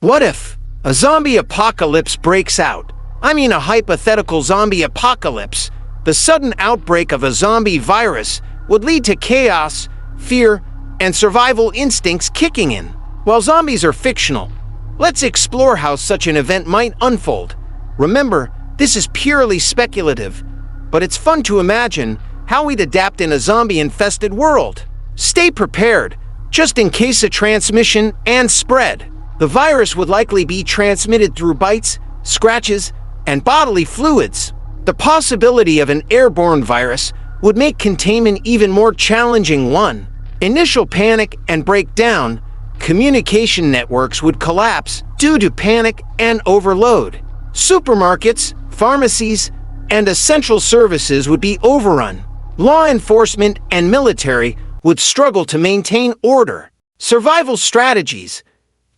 What if a zombie apocalypse breaks out? I mean a hypothetical zombie apocalypse. The sudden outbreak of a zombie virus would lead to chaos, fear, and survival instincts kicking in. While zombies are fictional, let's explore how such an event might unfold. Remember, this is purely speculative, but it's fun to imagine how we'd adapt in a zombie-infested world. Stay prepared, just in case of transmission and spread. The virus would likely be transmitted through bites, scratches, and bodily fluids. The possibility of an airborne virus would make containment even more challenging. Initial panic and breakdown. Communication networks would collapse due to panic and overload. Supermarkets, pharmacies, and essential services would be overrun. Law enforcement and military would struggle to maintain order. Survival strategies.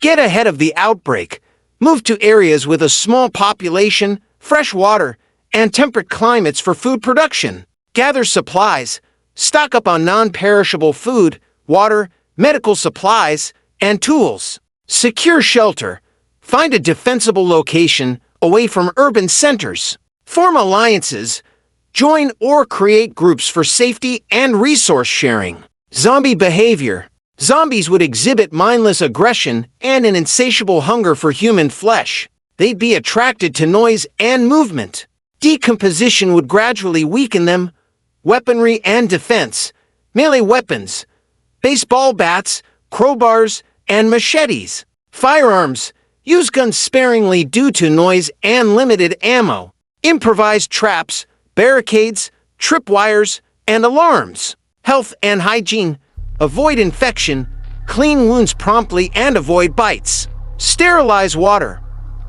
Get ahead of the outbreak. Move to areas with a small population, fresh water, and temperate climates for food production. Gather supplies. Stock up on non-perishable food, water, medical supplies, and tools. Secure shelter. Find a defensible location away from urban centers. Form alliances. Join or create groups for safety and resource sharing. Zombie behavior. Zombies would exhibit mindless aggression and an insatiable hunger for human flesh. They'd be attracted to noise and movement. Decomposition would gradually weaken them. Weaponry and defense. Melee weapons. Baseball bats, crowbars, and machetes. Firearms. Use guns sparingly due to noise and limited ammo. Improvised traps, barricades, tripwires, and alarms. Health and hygiene. Avoid infection, clean wounds promptly, and avoid bites. Sterilize water.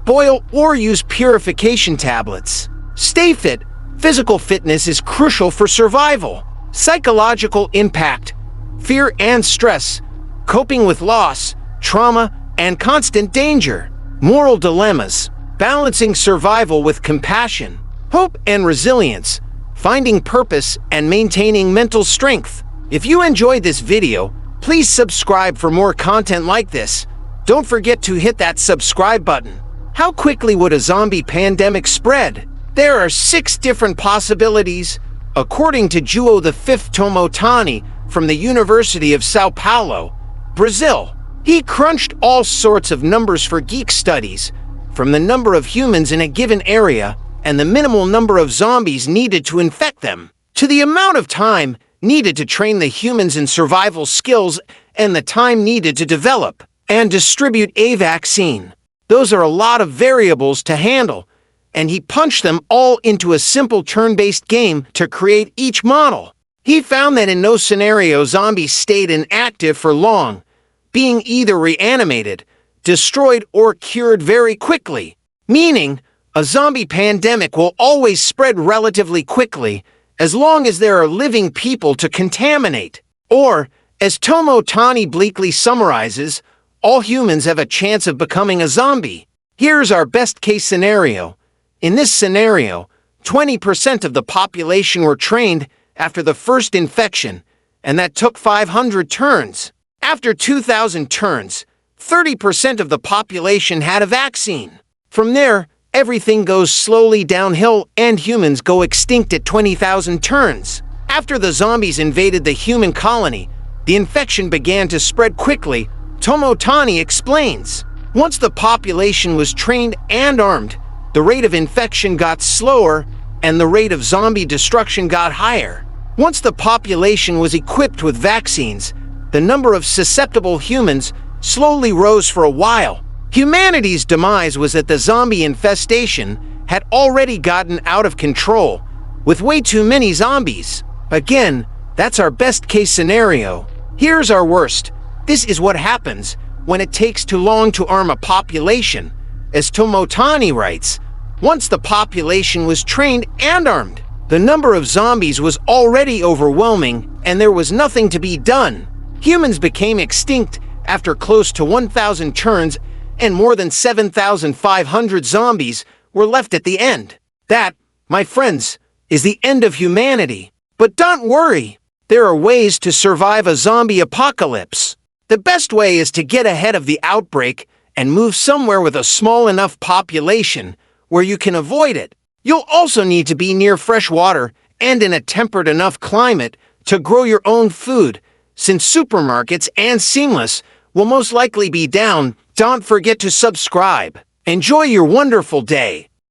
Boil or use purification tablets. Stay fit. Physical fitness is crucial for survival. Psychological impact. Fear and stress. Coping with loss, trauma, and constant danger. Moral dilemmas. Balancing survival with compassion. Hope and resilience. Finding purpose and maintaining mental strength. If you enjoyed this video, please subscribe for more content like this. Don't forget to hit that subscribe button. How quickly would a zombie pandemic spread? There are 6 different possibilities, according to João V Tomotani from the University of Sao Paulo, Brazil. He crunched all sorts of numbers for geek studies, from the number of humans in a given area and the minimal number of zombies needed to infect them, to the amount of time needed to train the humans in survival skills and the time needed to develop and distribute a vaccine. Those are a lot of variables to handle, and he punched them all into a simple turn-based game to create each model. He found that in no scenario zombies stayed inactive for long, being either reanimated, destroyed, or cured very quickly, meaning a zombie pandemic will always spread relatively quickly as long as there are living people to contaminate. Or, as Tomotani bleakly summarizes, all humans have a chance of becoming a zombie. Here's our best-case scenario. In this scenario, 20% of the population were trained after the first infection, and that took 500 turns. After 2,000 turns, 30% of the population had a vaccine. From there, everything goes slowly downhill and humans go extinct at 20,000 turns. After the zombies invaded the human colony, the infection began to spread quickly, Tomotani explains. Once the population was trained and armed, the rate of infection got slower and the rate of zombie destruction got higher. Once the population was equipped with vaccines, the number of susceptible humans slowly rose for a while. Humanity's demise was that the zombie infestation had already gotten out of control, with way too many zombies. Again, that's our best-case scenario. Here's our worst. This is what happens when it takes too long to arm a population. As Tomotani writes, once the population was trained and armed, the number of zombies was already overwhelming and there was nothing to be done. Humans became extinct after close to 1,000 turns, and more than 7,500 zombies were left at the end. That, my friends, is the end of humanity. But don't worry, there are ways to survive a zombie apocalypse. The best way is to get ahead of the outbreak and move somewhere with a small enough population where you can avoid it. You'll also need to be near fresh water and in a temperate enough climate to grow your own food, since supermarkets and Seamless will most likely be down. Don't forget to subscribe. Enjoy your wonderful day.